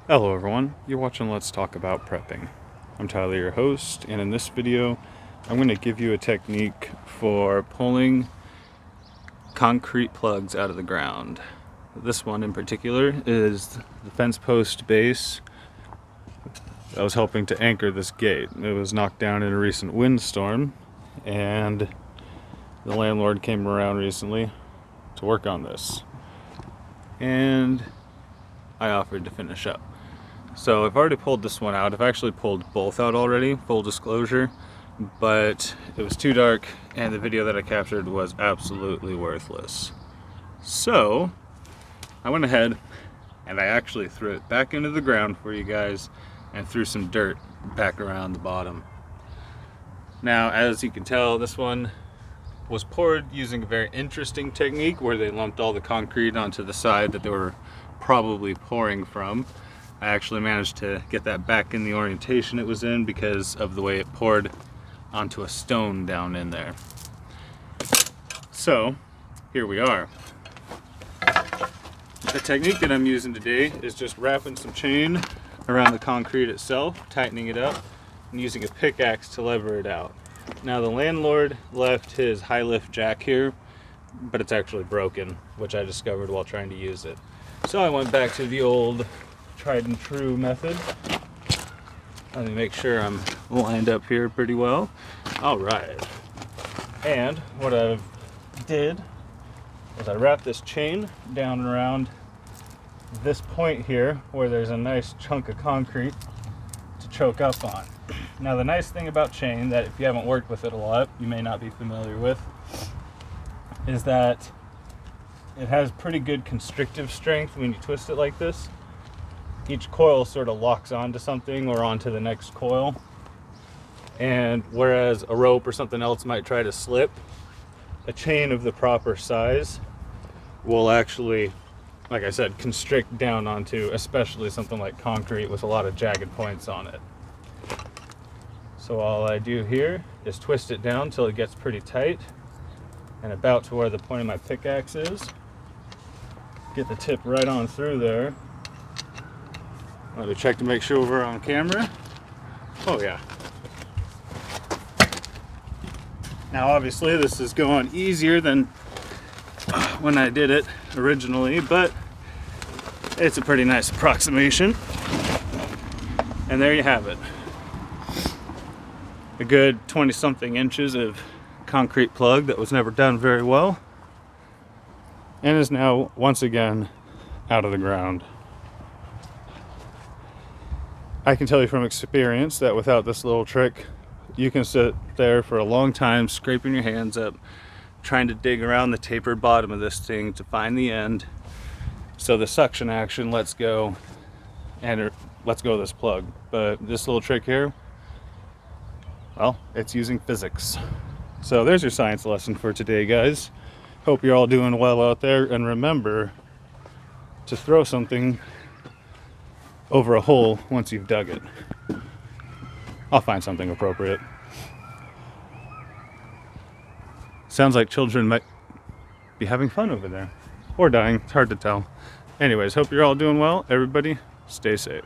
Hello everyone, you're watching Let's Talk About Prepping. I'm Tyler, your host, and in this video I'm going to give you a technique for pulling concrete plugs out of the ground. This one in particular is the fence post base that was helping to anchor this gate. It was knocked down in a recent windstorm, and the landlord came around recently to work on this, and I offered to finish up. So I've already pulled this one out. I've actually pulled both out already, full disclosure, but it was too dark and the video that I captured was absolutely worthless. So I went ahead and I actually threw it back into the ground for you guys and threw some dirt back around the bottom. Now, as you can tell, this one was poured using a very interesting technique where they lumped all the concrete onto the side that they were probably pouring from. I actually managed to get that back in the orientation it was in because of the way it poured onto a stone down in there. So here we are. The technique that I'm using today is just wrapping some chain around the concrete itself, tightening it up, and using a pickaxe to lever it out. Now, the landlord left his high lift jack here, but it's actually broken, which I discovered while trying to use it. So I went back to the old tried and true method. Let me make sure I'm lined up here pretty well. All right. And what I did was I wrapped this chain down and around this point here where there's a nice chunk of concrete to choke up on. Now, the nice thing about chain that if you haven't worked with it a lot, you may not be familiar with, is that it has pretty good constrictive strength when you twist it like this. Each coil sort of locks onto something or onto the next coil. And whereas a rope or something else might try to slip, a chain of the proper size will actually, like I said, constrict down onto, especially something like concrete with a lot of jagged points on it. So all I do here is twist it down till it gets pretty tight and about to where the point of my pickaxe is. Get the tip right on through there. Let me check to make sure we're on camera. Oh yeah. Now obviously this is going easier than when I did it originally, but it's a pretty nice approximation. And there you have it. A good 20-something inches of concrete plug that was never done very well and is now once again out of the ground. I can tell you from experience that without this little trick, you can sit there for a long time scraping your hands up, trying to dig around the tapered bottom of this thing to find the end. So the suction action lets go and lets go of this plug. But this little trick here, well, it's using physics. So there's your science lesson for today, guys. Hope you're all doing well out there, and remember to throw something over a hole once you've dug it. I'll find something appropriate. Sounds like children might be having fun over there. Or dying, it's hard to tell. Anyways, hope you're all doing well. Everybody, stay safe.